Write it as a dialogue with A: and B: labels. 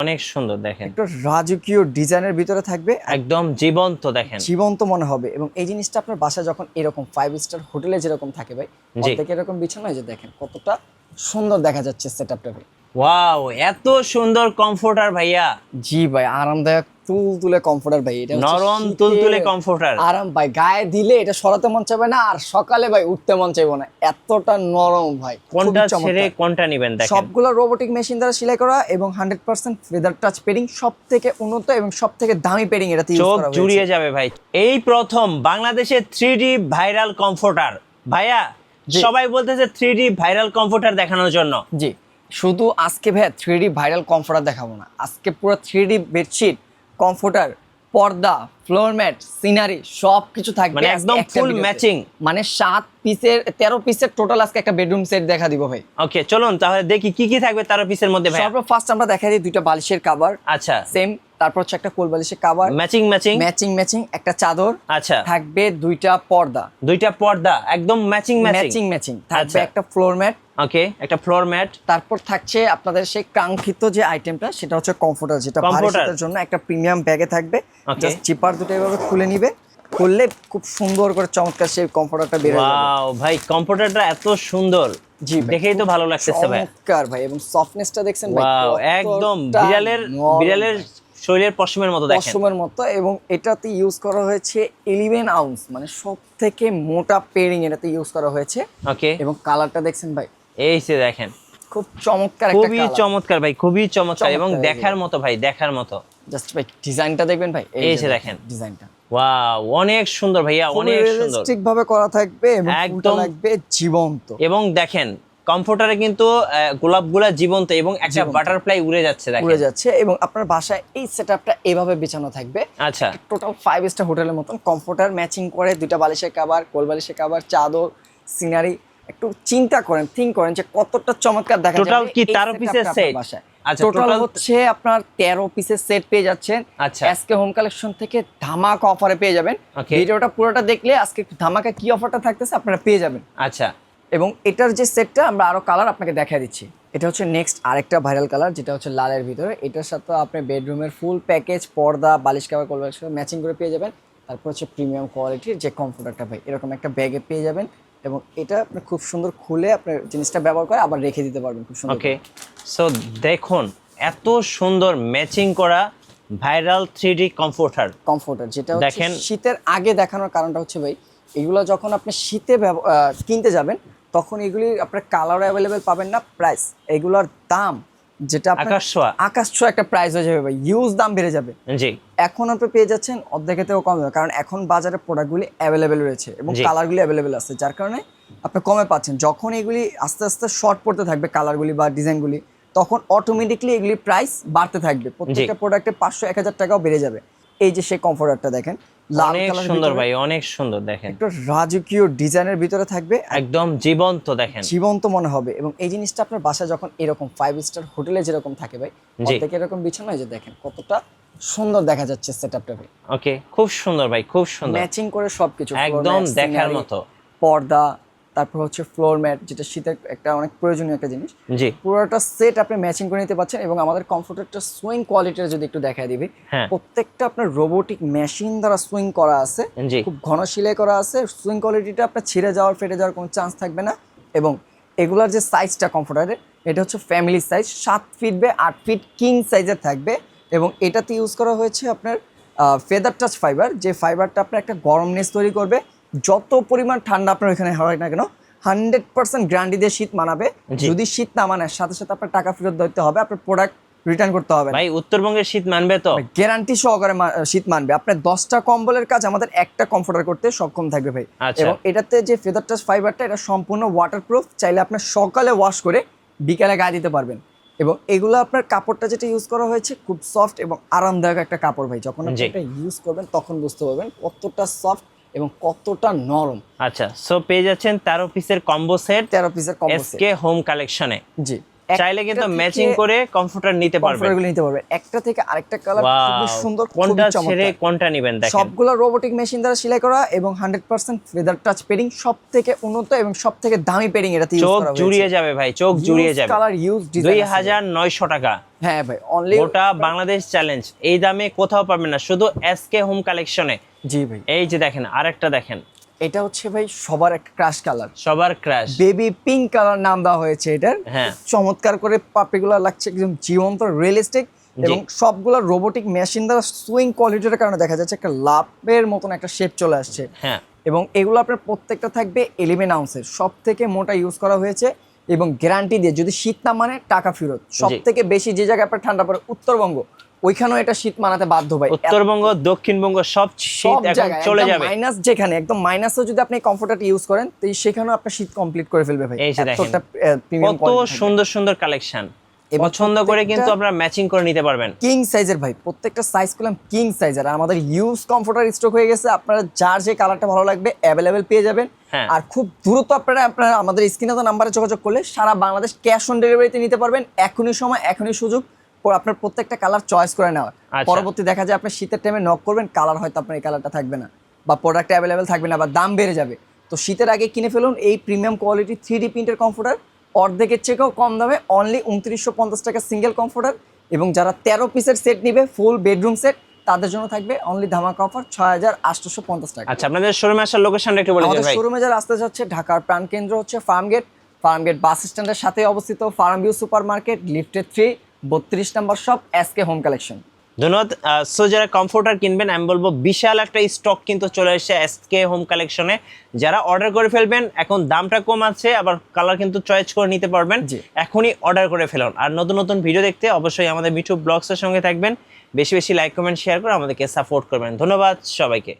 A: অনেক সুন্দর দেখেন,
B: একটা রাজকীয় ডিজাইনের ভিতরে থাকবে,
A: একদম জীবন্ত দেখেন,
B: জীবন্ত মনে হবে। এবং এই জিনিসটা আপনার বাসায় যখন এরকম 5 স্টার হোটেলে যেরকম থাকে ভাই,
A: জি।
B: অর্ধেক এরকম বিছানা, এই যে দেখেন কতটা সুন্দর দেখা যাচ্ছে সেটআপটা ভাই।
A: ওয়াও, এত সুন্দর কমফোর্টার ভাইয়া।
B: জি ভাই, আরামদায়ক তুলতুলে কমফোর্টার ভাই। এটা হচ্ছে
A: নরম
B: শীতের
A: তুলতুলে কমফোর্টার।
B: আরাম ভাই, গায়ে দিলে এটা সরাতে মন চাইবে না, আর সকালে ভাই উঠতে মন চাইবে না, এতটা নরম ভাই।
A: কোনটা
B: খুবই
A: ছেড়ে
B: চমৎকার।
A: কোনটা নেবেন দেখেন।
B: সবগুলো রোবোটিক মেশিন দ্বারা সেলাই করা এবং 100% ফেদার টাচ পেডিং, সব থেকে উন্নত এবং সব থেকে দামি পেডিং এটাতে ইউজ
A: চোখ
B: করা হয়েছে।
A: জুড়িয়ে যাবে ভাই। এই প্রথম বাংলাদেশে 3D ভাইরাল কমফোর্টার ভাইয়া।
B: জি।
A: সবাই বলতেছে 3D ভাইরাল কমফোর্টার দেখানোর জন্য।
B: জি, শুধু আজকে ভাই 3D ভাইরাল কমফোর্টার দেখাবো না, আজকে পুরো 3D বেডশিট, কমফোর্টার, পর্দা, ফ্লোর ম্যাট, সিনারি সবকিছু থাকবে,
A: মানে একদম ফুল ম্যাচিং।
B: মানে 13 পিসের টোটাল আজকে একটা বেডরুম সেট দেখা দিব ভাই।
A: ওকে, চলুন তাহলে দেখি কি কি থাকবে 13 পিসের মধ্যে ভাই।
B: সর্বফার্স্ট আমরা দেখাই দিই দুইটা বালিশের কভার,
A: আচ্ছা,
B: সেম। তারপর হচ্ছে একটা কোল বালিশের কভার,
A: ম্যাচিং ম্যাচিং।
B: ম্যাচিং একটা চাদর,
A: আচ্ছা,
B: থাকবে দুইটা পর্দা,
A: দুইটা পর্দা একদম ম্যাচিং
B: ম্যাচিং থাকবে,
A: আচ্ছা।
B: একটা ফ্লোর ম্যাট।
A: ওকে, একটা ফ্লোর ম্যাট।
B: তারপর থাকছে আপনাদের সেই কাঙ্ক্ষিত যে আইটেমটা, সেটা হচ্ছে কমফোর্টার, যেটা ভারী
A: কমফোর্টার।
B: শীতের জন্য একটা প্রিমিয়াম ব্যাগে থাকবে।
A: Okay.
B: জাস্ট চিপার দুটো এভাবে খুলে নিবে, খুললে খুব সুন্দর করে চমৎকার সেই কমফোর্টারটা বের হয়ে যাবে।
A: ওয়াও ভাই, কমফোর্টারটা এত সুন্দর,
B: জি ভাই,
A: দেখেই তো ভালো লাগতেছে ভাই।
B: চমৎকার ভাই, এবং সফটনেসটা দেখছেন ভাই,
A: ওয়াও, একদম
B: কতটা
A: বিড়ালের
B: নরম ভাই।
A: শরীরের পশমের মতো দেখেন।
B: পশমের মতো। এবং এটাতে ইউজ করা হয়েছে 11 আউন্স, মানে সব থেকে মোটা পেরিং এটাতে ইউজ করা হয়েছে।
A: ওকে,
B: এবং কালারটা দেখছেন ভাই,
A: এই যে দেখেন,
B: খুব চমৎকার একটা
A: খুবই
B: কালার।
A: চমৎকার ভাই, খুবই চমৎকার এবং
B: চমৎকার
A: দেখার মতো ভাই, দেখার মতো।
B: জাস্ট ভাই ডিজাইনটা দেখবেন ভাই,
A: এই যে দেখেন
B: ডিজাইনটা
A: ওয়াও, অনেক সুন্দর ভাইয়া, অনেক সুন্দর,
B: রিয়েলিস্টিক ভাবে করা থাকবে এবং ফুলটা
A: একদম।
B: লাগবে জীবন্ত।
A: এবং দেখেন কমফোর্টারে কিন্তু গোলাপগুলা জীবন্ত এবং একটা
B: জীবন্ত।
A: বাটারফ্লাই উড়ে যাচ্ছে
B: উড়ে
A: দেখেন।
B: যাচ্ছে। এবং আপনার বাসায় এই সেটআপটা এভাবে বিছানো থাকবে,
A: আচ্ছা,
B: টোটাল 5 স্টার হোটেলের মতন। কমফোর্টার ম্যাচিং করে, দুইটা বালিশের কভার, কোল বালিশের কভার, চাদর, সিনারি। একটু চিন্তা করেন, থিঙ্ক করেন যে কতটা চমৎকার দেখা যাবে।
A: টোটাল কি 13 পিসের সেট? আচ্ছা,
B: টোটাল হচ্ছে আপনার 13 পিসের সেট পেয়ে যাচ্ছেন।
A: আচ্ছা।
B: আজকে হোম কালেকশন থেকে ধামাকা অফারে পেয়ে যাবেন।
A: Okay.
B: ভিডিওটা পুরোটা দেখলে আজকে ধামাকা কি অফারটা থাকতেছে আপনারা পেয়ে যাবেন।
A: আচ্ছা,
B: এবং এটার যে সেটটা আমরা আরো কালার আপনাকে দেখাই দিচ্ছি। এটা হচ্ছে নেক্সট আরেকটা ভাইরাল কালার, যেটা হচ্ছে লালের ভিতরে। এটার সাথে আপনি বেডরুমের ফুল প্যাকেজ, পর্দা, বালিশ কভার, কোল বালিশ ম্যাচিং করে পেয়ে যাবেন। তারপর হচ্ছে প্রিমিয়াম কোয়ালিটির যে কমফোর্টারটা ভাই, এরকম একটা ব্যাগে পেয়ে যাবেন। এবং এটা আপনি খুব সুন্দর খুলে আপনার জিনিসটা ব্যবহার করে আবার রেখে দিতে পারবেন খুব সুন্দর।
A: ওকে, সো দেখুন এত সুন্দর ম্যাচিং করা ভাইরাল 3D
B: কমফোর্টার যেটা হচ্ছে
A: দেখেন।
B: শীতের আগে দেখানোর কারণটা হচ্ছে ভাই, এগুলো যখন আপনি শীতে কিনতে যাবেন, তখন এগুলি আপনার কালার অ্যাভেলেবেল পাবেন না, প্রাইস এগুলোর দাম যেটা আকাশ ছোঁয়া একটা প্রাইস হয়ে যাবে ভাই, ইউজ দাম বেড়ে যাবে।
A: জি,
B: এখন আপনি পেয়ে যাচ্ছেন অর্ধেকের থেকেও কম দামে, কারণ এখন বাজারে প্রোডাক্টগুলি অ্যাভেলেবেল রয়েছে এবং
A: জি।
B: কালারগুলি অ্যাভেলেবেল আছে, যার কারণে আপনি কমে পাচ্ছেন। যখন এগুলি আস্তে আস্তে শর্ট পড়তে থাকবে কালারগুলি বা ডিজাইনগুলি, তখন অটোমেটিকলি এগুলি প্রাইস বাড়তে থাকবে, প্রত্যেকটা প্রোডাক্টে 500-1000 টাকাও বেড়ে যাবে। এই যে সেই কমফোর্টারটা দেখেন, লাল
A: অনেক
B: কালার
A: সুন্দর ভাই, অনেক সুন্দর দেখেন,
B: একটা রাজকীয় ডিজাইনের ভিতরে থাকবে,
A: একদম জীবন্ত দেখেন।
B: জীবন্ত মনে হবে। এবং এই জিনিসটা আপনার বাসায় যখন এরকম 5 স্টার হোটেলে যেরকম থাকে ভাই,
A: জি।
B: অর্ধেক এরকম বিছানা, এই যে দেখেন কতটা সুন্দর দেখা যাচ্ছে সেটআপটা ভাই।
A: ওকে, খুব সুন্দর ভাই, খুব সুন্দর,
B: ম্যাচিং করে সবকিছু,
A: একদম দেখার মতো।
B: পর্দা, তারপর হচ্ছে ফ্লোর ম্যাট, যেটা শীতের একটা অনেক প্রয়োজনীয় একটা জিনিস।
A: জি,
B: পুরোটা সেট আপনি ম্যাচিং করে নিতে পারছেন। এবং আমাদের কমফোর্টারটা সুইং কোয়ালিটির যদি একটু দেখায় দিবি,
A: হ্যাঁ।
B: প্রত্যেকটা আপনার রোবোটিক মেশিন দ্বারা সুইং করা আছে,
A: জি।
B: খুব ঘন সেলাই করা আছে। সুইং কোয়ালিটিটা আপনার ছিঁড়ে যাওয়ার, ফেটে যাওয়ার কোনো চান্স থাকবে না। এবং এগুলার যে সাইজটা কমফোর্টারের, এটা হচ্ছে family size, 7 feet by 8 feet king সাইজের থাকবে। এবং এটাতে ইউজ করা হয়েছে আপনার ফেদার টাচ ফাইবার, যে ফাইবারটা আপনার একটা গরমনেস তৈরি করবে। যত পরিমাণ ঠান্ডা আপনার ওইখানে হয় না কেন, 100% গ্যারান্টি দিয়ে শীত মানাবে।
A: জি।
B: যদি শীত না মানে, সাথে সাথে আপনার টাকা ফেরত দিতে হবে, আপনার প্রোডাক্ট রিটার্ন করতে হবে।
A: ভাই উত্তরবঙ্গের শীত মানবে তো?
B: গ্যারান্টি সহকারে শীত মানবে। আপনার 10টা কম্বলের কাজ আমাদের একটা কমফোর্টার করতে সক্ষম থাকবে ভাই।
A: আচ্ছা।
B: এবং এটাতে যে ফেদার টাচ ফাইবারটা, এটা সম্পূর্ণ ওয়াটারপ্রুফ, চাইলে আপনার সকালে ওয়াশ করে বিকালে গায়ে দিতে পারবেন। এবং এগুলো আপনার কাপড়টা যেটা ইউজ করা হয়েছে, খুব সফট এবং আরামদায়ক একটা কাপড় ভাই। যখন আপনি এটা ইউজ করবেন তখন বুঝতে পারবেন কতটা সফট এবং কতটা নরম।
A: আচ্ছা, সো পেয়ে যাচ্ছেন 13 পিসের কম্বো সেট
B: 13 পিসের কম্বো সেট
A: এসকে হোম কালেকশনে।
B: জি।
A: চাইলে কিন্তু ম্যাচিং করে কমফোর্টার নিতে পারবেন।
B: কমফোর্টারগুলো নিতে পারবেন, একটা থেকে আরেকটা কালার খুবই সুন্দর,
A: কোনটা
B: খুবই
A: ছেড়ে
B: চমৎকার।
A: কোনটা নেবেন দেখেন,
B: সবগুলো রোবোটিক মেশিন দ্বারা সেলাই করা এবং 100% ফেদার টাচ পেডিং, সবথেকে উন্নত এবং সবথেকে দামি পেডিং এটাতে ইউজ
A: চোখ
B: করা হয়েছে।
A: জুড়িয়ে যাবে ভাই, চোখ জুড়িয়ে যাবে।
B: কালার ইউজ ডিজাইন
A: 2900 টাকা।
B: হ্যাঁ ভাই, অনলি
A: গোটা বাংলাদেশ চ্যালেঞ্জ, এই দামে কোথাও পাবেন না, শুধু এসকে হোম কালেকশনে।
B: জি ভাই,
A: এই যে দেখেন আরেকটা দেখেন,
B: এটা হচ্ছে ভাই সবার একটা ক্রাশ কালার,
A: সবার ক্র্যাশ
B: বেবি পিঙ্ক কালার নাম দেওয়া হয়েছে এটার।
A: হ্যাঁ।
B: চমৎকার করে পাপড়িগুলো লাগছে একদম জীবন্ত রিয়েলিস্টিক, এবং সবগুলো রোবোটিক মেশিন দ্বারা সুইং কোয়ালিটির কারণে দেখা যাচ্ছে একটা লাভের মতন একটা শেপ চলে আসছে।
A: হ্যাঁ,
B: এবং এগুলো আপনার প্রত্যেকটা থাকবে 11 আউন্সের, সব থেকে মোটা ইউজ করা হয়েছে এবং গ্যারান্টি দিয়ে যদি শীত না মানে টাকা ফেরত। সব থেকে বেশি যে জায়গায় আপনার ঠান্ডা পড়ে উত্তরবঙ্গ, ওইখানেও এটা শীত মানাতে বাধ্য ভাই।
A: উত্তরবঙ্গ দক্ষিণবঙ্গ সব শীত এখন চলে যাবে।
B: মাইনাস যেখানে একদম মাইনাসও যদি আপনি কমফোর্টারটা ইউজ করেন তো সেখানেও আপনার শীত কমপ্লিট করে ফেলবে ভাই।
A: এই যে দেখেন
B: এতটা প্রিমিয়াম
A: কত সুন্দর সুন্দর কালেকশন, পছন্দ করে কিন্তু আপনারা ম্যাচিং করে নিতে পারবেন।
B: কিং সাইজের ভাই, প্রত্যেকটা সাইজ পেলাম কিং সাইজের, আর আমাদের ইউজ কমফোর্টার স্টক হয়ে গেছে। আপনারা যার যে কালারটা ভালো লাগবে অ্যাভেলেবেল পেয়ে যাবেন।
A: হ্যাঁ।
B: আর খুব দ্রুত আপনারা আমাদের স্ক্রিনে তো নাম্বারে যোগাযোগ করলে সারা বাংলাদেশ ক্যাশ অন ডেলিভারিতে নিতে পারবেন। এখনই সময়, এখনই সুযোগ আপনার প্রত্যেকটা কালার চয়েস করে নেওয়ার। পরবর্তী দেখা যায় আপনি শীতের টাইমে নক করবেন, কালার হয়তো আপনার এই কালারটা থাকবে না, বা প্রোডাক্ট অ্যাভেলেবেল থাকবে না, বা দাম বেড়ে যাবে। তো শীতের আগে কিনে ফেলুন এই প্রিমিয়াম কোয়ালিটি 3D প্রিন্টের কমফোর্টার, অর্ধেকের চেয়েও কম দামে, অনলি 2950 টাকা সিঙ্গেল কমফোর্টার। এবং যারা 13 পিসের সেট নিবে ফুল বেডরুম সেট, তাদের জন্য থাকবে অনলি ধামাকা অফার 6850 টাকা।
A: আচ্ছা, আপনাদের শোরুমে আসার লোকেশনটা একটু বলে দিন
B: আমাদের
A: ভাই।
B: শোরুমে যারা আসতে যাচ্ছে, ঢাকার প্রাণকেন্দ্র হচ্ছে ফার্মগেট বাস স্ট্যান্ডের সাথে অবস্থিত farm view super market, lifted 3, 32 নম্বর শপ, এসকে হোম কালেকশন।
A: ধন্যবাদ। সো যারা কমফোর্টার কিনবেন, আমি বলবো বিশাল একটা স্টক কিন্তু চলে এসেছে এসকে হোম কালেকশনে। যারা অর্ডার করে ফেলবেন, এখন দামটা কম আছে, আবার কালার কিন্তু চয়েস করে নিতে পারবেন। এখনই অর্ডার করে ফেলুন। আর নতুন নতুন ভিডিও দেখতে অবশ্যই আমাদের মিঠু ব্লগসের সঙ্গে থাকবেন। বেশি বেশি লাইক কমেন্ট শেয়ার করে আমাদেরকে সাপোর্ট করবেন। ধন্যবাদ সবাইকে।